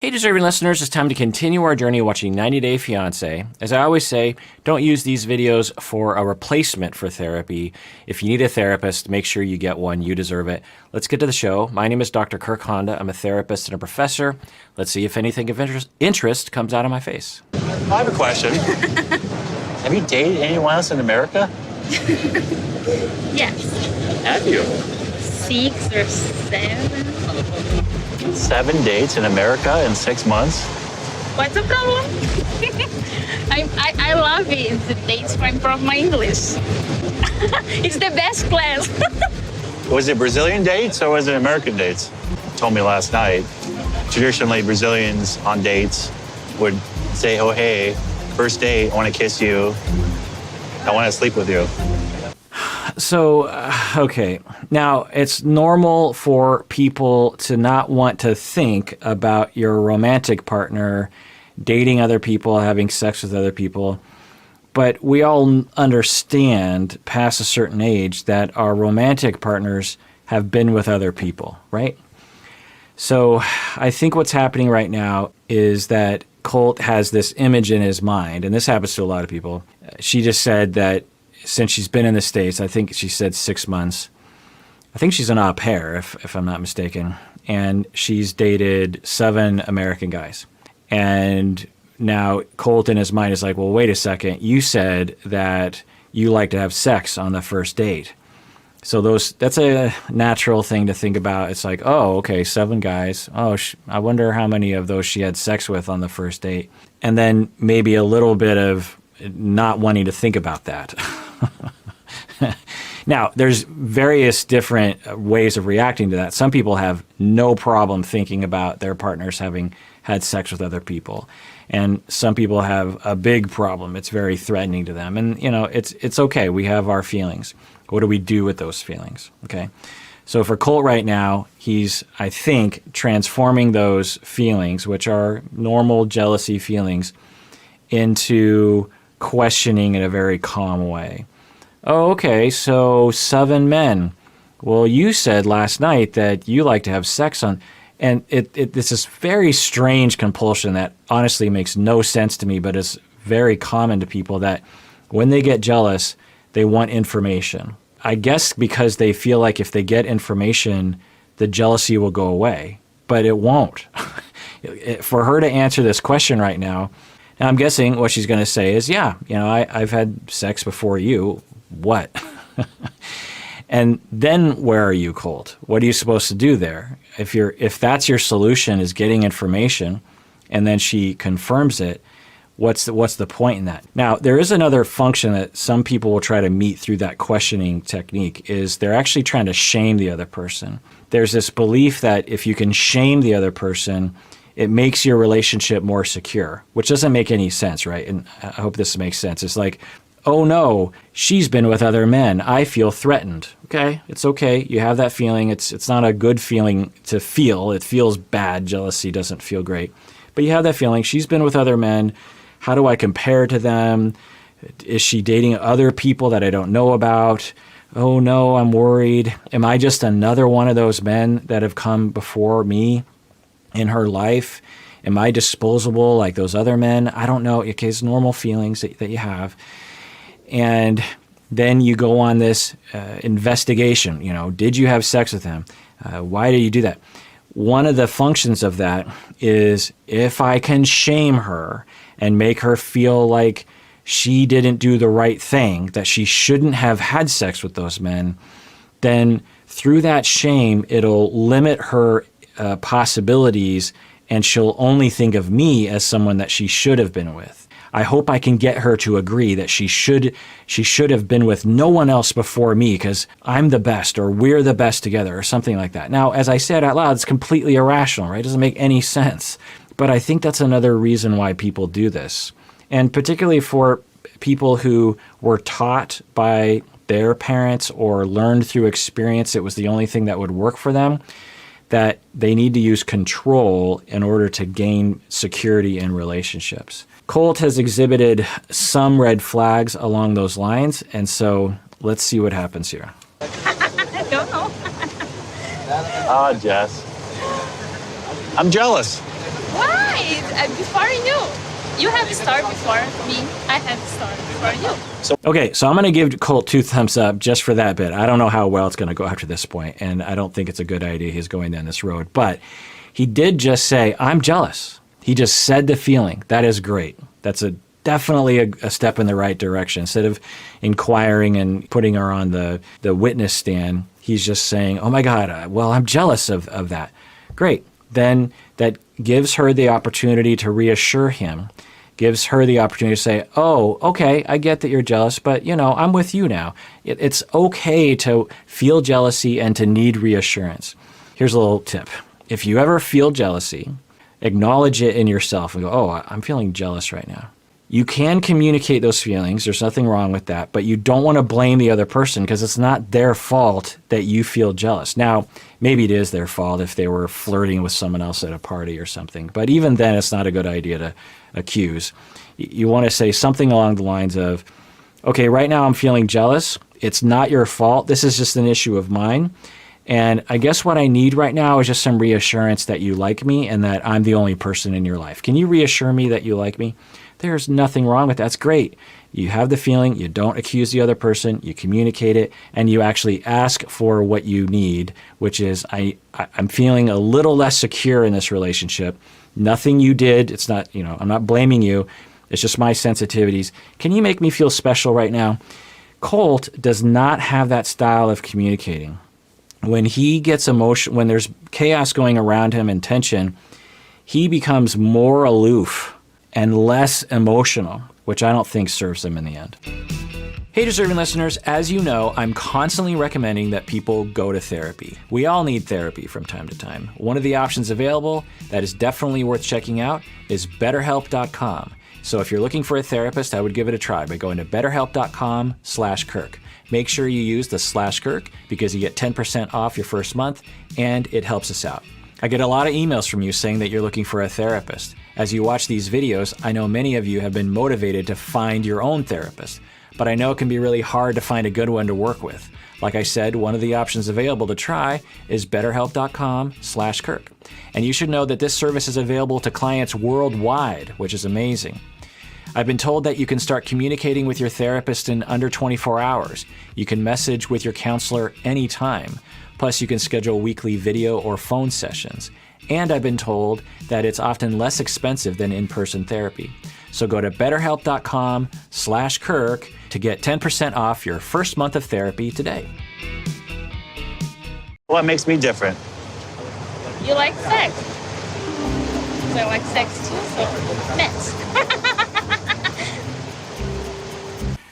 Hey, deserving listeners, it's time to continue our journey watching 90 Day Fiancé. As I always say, don't use these videos for a replacement for therapy. If you need a therapist, make sure you get one. You deserve it. Let's get to the show. My name is Dr. Kirk Honda. I'm a therapist and a professor. Let's see if anything of interest comes out of my face. I have a question. Have you dated anyone else in America? Yes. Have you? 6 or 7. 7 dates in America in 6 months? What's the problem? I love it. The dates for improve my English. It's the best class. Was it Brazilian dates or was it American dates? You told me last night. Traditionally, Brazilians on dates would say, oh, hey, first date, I want to kiss you. I want to sleep with you. So, okay. Now, it's normal for people to not want to think about your romantic partner dating other people, having sex with other people. But we all understand past a certain age that our romantic partners have been with other people, right? So I think what's happening right now is that Colt has this image in his mind, and this happens to a lot of people. She just said that since she's been in the States, I think she said 6 months. I think she's an au pair, if I'm not mistaken. And she's dated 7 American guys. And now Colt in his mind is like, well, wait a second. You said that you like to have sex on the first date. So that's a natural thing to think about. It's like, oh, okay, 7 guys. Oh, I wonder how many of those she had sex with on the first date. And then maybe a little bit of not wanting to think about that. Now, there's various different ways of reacting to that. Some people have no problem thinking about their partners having had sex with other people. And some people have a big problem. It's very threatening to them. And, you know, it's okay. We have our feelings. What do we do with those feelings? Okay. So for Colt right now, he's, I think, transforming those feelings, which are normal jealousy feelings, into questioning in a very calm way. Oh, okay, so 7 men. Well, you said last night that you like to have sex on, and it's this very strange compulsion that honestly makes no sense to me, but is very common to people that when they get jealous, they want information. I guess because they feel like if they get information, the jealousy will go away, but it won't. For her to answer this question right now, and I'm guessing what she's going to say is, yeah, you know, I've had sex before you. What? And then where are you, Colt? What are you supposed to do there? If that's your solution is getting information and then she confirms it, what's the point in that? Now, there is another function that some people will try to meet through that questioning technique is they're actually trying to shame the other person. There's this belief that if you can shame the other person, it makes your relationship more secure, which doesn't make any sense, right? And I hope this makes sense. It's like, oh no, she's been with other men. I feel threatened. Okay, it's okay. You have that feeling. It's not a good feeling to feel. It feels bad. Jealousy doesn't feel great. But you have that feeling. She's been with other men. How do I compare to them? Is she dating other people that I don't know about? Oh no, I'm worried. Am I just another one of those men that have come before me in her life? Am I disposable like those other men? I don't know. Okay, it's normal feelings that you have. And then you go on this investigation. You know, did you have sex with him? Why did you do that? One of the functions of that is if I can shame her and make her feel like she didn't do the right thing, that she shouldn't have had sex with those men, then through that shame, it'll limit her possibilities and she'll only think of me as someone that she should have been with. I hope I can get her to agree that she should have been with no one else before me because I'm the best or we're the best together or something like that. Now, as I said out loud, it's completely irrational, right? It doesn't make any sense. But I think that's another reason why people do this. And particularly for people who were taught by their parents or learned through experience it was the only thing that would work for them, that they need to use control in order to gain security in relationships. Colt has exhibited some red flags along those lines, and so let's see what happens here. I don't know. Jess. I'm jealous. Why? is before you. You have started before me. I have started before you. Okay, so I'm going to give Colt 2 thumbs up just for that bit. I don't know how well it's going to go after this point, and I don't think it's a good idea he's going down this road. But he did just say, I'm jealous. He just said the feeling. That is great. That's definitely a step in the right direction. Instead of inquiring and putting her on the witness stand, he's just saying, oh my God, well, I'm jealous of that. Great. Then that gives her the opportunity to reassure him, gives her the opportunity to say, oh, okay, I get that you're jealous, but, I'm with you now. It's okay to feel jealousy and to need reassurance. Here's a little tip. If you ever feel jealousy, acknowledge it in yourself and go, oh, I'm feeling jealous right now. You can communicate those feelings. There's nothing wrong with that, but you don't want to blame the other person because it's not their fault that you feel jealous. Now, maybe it is their fault if they were flirting with someone else at a party or something, but even then, it's not a good idea to accuse. You want to say something along the lines of, okay, right now I'm feeling jealous. It's not your fault. This is just an issue of mine. And I guess what I need right now is just some reassurance that you like me and that I'm the only person in your life. Can you reassure me that you like me? There's nothing wrong with that. That's great. You have the feeling, you don't accuse the other person, you communicate it, and you actually ask for what you need, which is I'm feeling a little less secure in this relationship. Nothing you did. It's not, I'm not blaming you. It's just my sensitivities. Can you make me feel special right now? Colt does not have that style of communicating. When he gets emotion, when there's chaos going around him and tension, he becomes more aloof and less emotional, which I don't think serves him in the end. Hey, deserving listeners, as you know, I'm constantly recommending that people go to therapy. We all need therapy from time to time. One of the options available that is definitely worth checking out is BetterHelp.com. So if you're looking for a therapist, I would give it a try by going to BetterHelp.com/Kirk. Make sure you use the /Kirk because you get 10% off your first month and it helps us out. I get a lot of emails from you saying that you're looking for a therapist. As you watch these videos, I know many of you have been motivated to find your own therapist, but I know it can be really hard to find a good one to work with. Like I said, one of the options available to try is BetterHelp.com/Kirk. And you should know that this service is available to clients worldwide, which is amazing. I've been told that you can start communicating with your therapist in under 24 hours. You can message with your counselor anytime. Plus, you can schedule weekly video or phone sessions. And I've been told that it's often less expensive than in-person therapy. So go to BetterHelp.com/Kirk to get 10% off your first month of therapy today. What makes me different? You like sex. So I like sex too, so mess.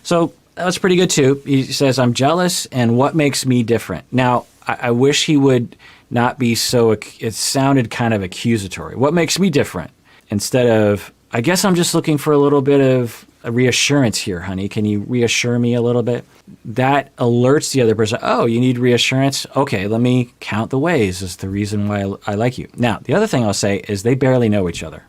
So that was pretty good too. He says, I'm jealous, and what makes me different? Now, I wish he would not be so, it sounded kind of accusatory. What makes me different? Instead of, I guess I'm just looking for a little bit of a reassurance here, honey. Can you reassure me a little bit? That alerts the other person, oh, you need reassurance? Okay, let me count the ways as the reason why I like you. Now, the other thing I'll say is they barely know each other.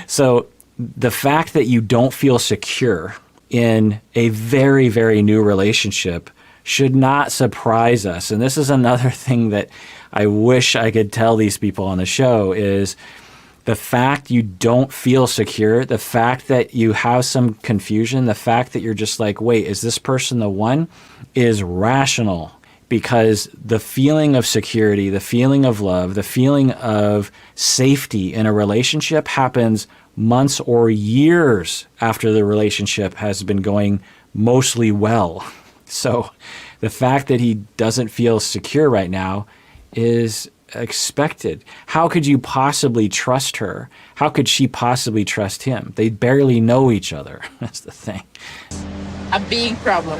So the fact that you don't feel secure in a very, very new relationship should not surprise us. And this is another thing that I wish I could tell these people on the show is the fact you don't feel secure, the fact that you have some confusion, the fact that you're just like, wait, is this person the one, is rational. Because the feeling of security, the feeling of love, the feeling of safety in a relationship happens months or years after the relationship has been going mostly well. So the fact that he doesn't feel secure right now is expected. How could you possibly trust her? How could she possibly trust him? They barely know each other. That's the thing. A big problem.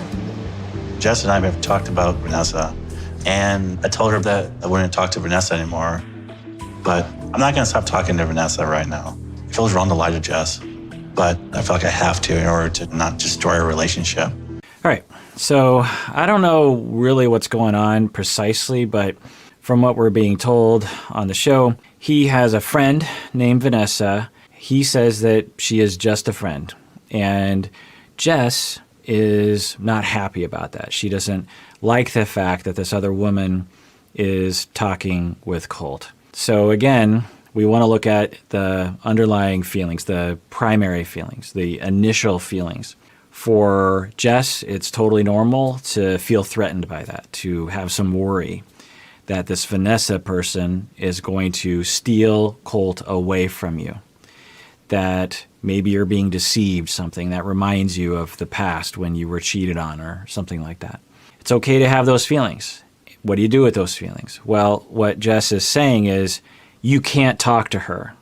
Jess and I have talked about Vanessa, and I told her that I wouldn't talk to Vanessa anymore, but I'm not gonna stop talking to Vanessa right now. It feels wrong to lie to Jess, but I feel like I have to in order to not destroy our relationship. All right, so I don't know really what's going on precisely, but from what we're being told on the show, he has a friend named Vanessa. He says that she is just a friend, and Jess is not happy about that. She doesn't like the fact that this other woman is talking with Colt. So again, We want to look at the underlying feelings, the primary feelings, the initial feelings. For Jess, it's totally normal to feel threatened by that, to have some worry that this Vanessa person is going to steal Colt away from you, that maybe you're being deceived, something that reminds you of the past when you were cheated on or something like that. It's okay to have those feelings. What do you do with those feelings? Well, what Jess is saying is you can't talk to her.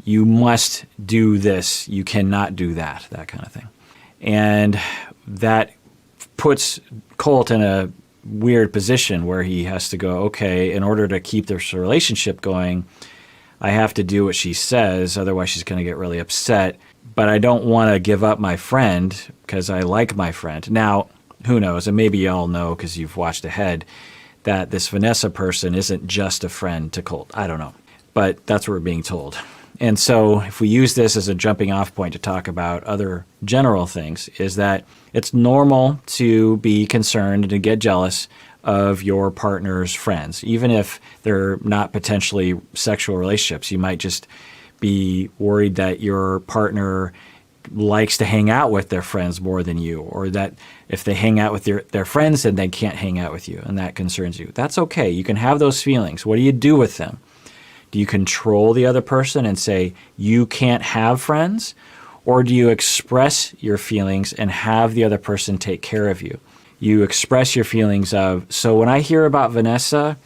You must do this. You cannot do that, that kind of thing. And that puts Colt in a weird position where he has to go, okay, in order to keep this relationship going, I have to do what she says, otherwise she's going to get really upset. But I don't want to give up my friend because I like my friend. Now, who knows, and maybe y'all know because you've watched ahead, that this Vanessa person isn't just a friend to Colt. I don't know. But that's what we're being told. And so if we use this as a jumping off point to talk about other general things, is that it's normal to be concerned and to get jealous of your partner's friends, even if they're not potentially sexual relationships. You might just be worried that your partner likes to hang out with their friends more than you, or that if they hang out with their friends, then they can't hang out with you, and that concerns you. That's okay. You can have those feelings. What do you do with them? Do you control the other person and say, you can't have friends? Or do you express your feelings and have the other person take care of you? You express your feelings of, so when I hear about Vanessa,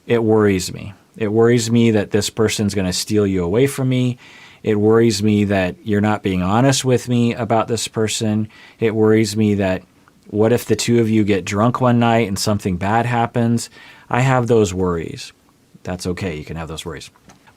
it worries me. It worries me that this person's going to steal you away from me. It worries me that you're not being honest with me about this person. It worries me that what if the two of you get drunk one night and something bad happens? I have those worries. That's okay. You can have those worries.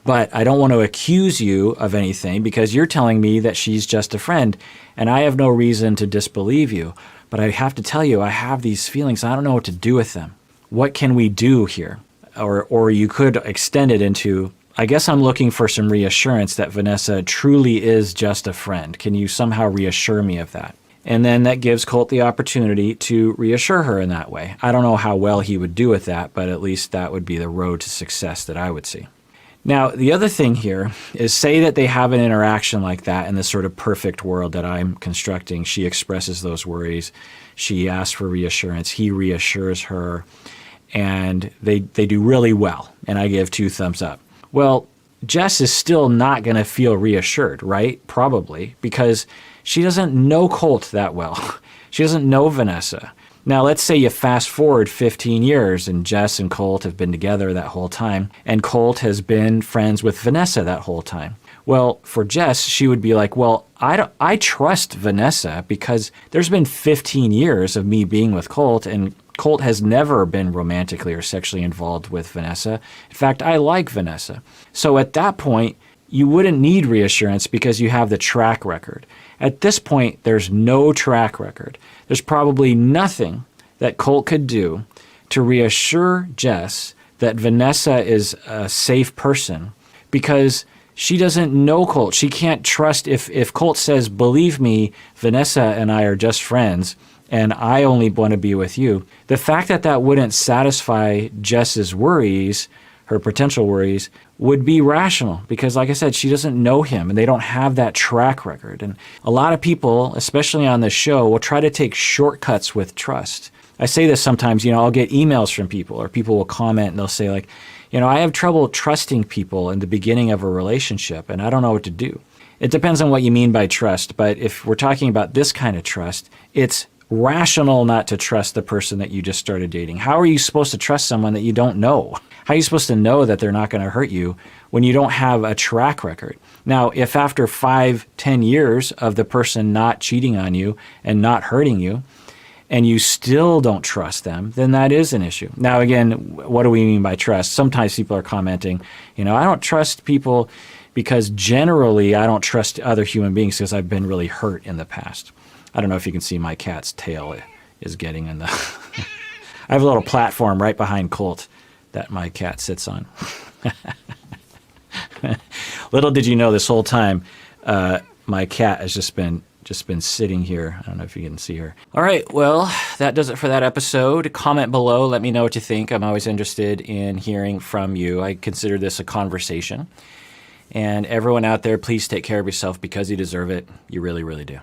But I don't want to accuse you of anything because you're telling me that she's just a friend, and I have no reason to disbelieve you. But I have to tell you, I have these feelings. I don't know what to do with them. What can we do here? Or you could extend it into, I guess I'm looking for some reassurance that Vanessa truly is just a friend. Can you somehow reassure me of that? And then that gives Colt the opportunity to reassure her in that way. I don't know how well he would do with that, but at least that would be the road to success that I would see. Now, the other thing here is, say that they have an interaction like that in this sort of perfect world that I'm constructing. She expresses those worries. She asks for reassurance. He reassures her. And they do really well. And I give 2 thumbs up. Well, Jess is still not going to feel reassured, right? Probably, because she doesn't know Colt that well. She doesn't know Vanessa. Now, let's say you fast forward 15 years and Jess and Colt have been together that whole time, and Colt has been friends with Vanessa that whole time. Well, for Jess, she would be like, well, I trust Vanessa because there's been 15 years of me being with Colt, and Colt has never been romantically or sexually involved with Vanessa. In fact, I like Vanessa. So at that point, you wouldn't need reassurance because you have the track record. At this point, there's no track record. There's probably nothing that Colt could do to reassure Jess that Vanessa is a safe person because she doesn't know Colt. She can't trust if Colt says, believe me, Vanessa and I are just friends, and I only want to be with you. The fact that that wouldn't satisfy Jess's worries, her potential worries, would be rational because, like I said, she doesn't know him and they don't have that track record. And a lot of people, especially on this show, will try to take shortcuts with trust. I say this sometimes, I'll get emails from people or people will comment and they'll say like, I have trouble trusting people in the beginning of a relationship and I don't know what to do. It depends on what you mean by trust, but if we're talking about this kind of trust, it's rational not to trust the person that you just started dating. How are you supposed to trust someone that you don't know? How are you supposed to know that they're not going to hurt you when you don't have a track record? Now, if after 5-10 years of the person not cheating on you and not hurting you, and you still don't trust them, then that is an issue. Now, again, what do we mean by trust? Sometimes people are commenting, I don't trust people because generally I don't trust other human beings because I've been really hurt in the past. I don't know if you can see my cat's tail is getting in the... I have a little platform right behind Colt that my cat sits on. Little did you know this whole time, my cat has just been sitting here. I don't know if you can see her. All right, well, that does it for that episode. Comment below. Let me know what you think. I'm always interested in hearing from you. I consider this a conversation. And everyone out there, please take care of yourself because you deserve it. You really, really do.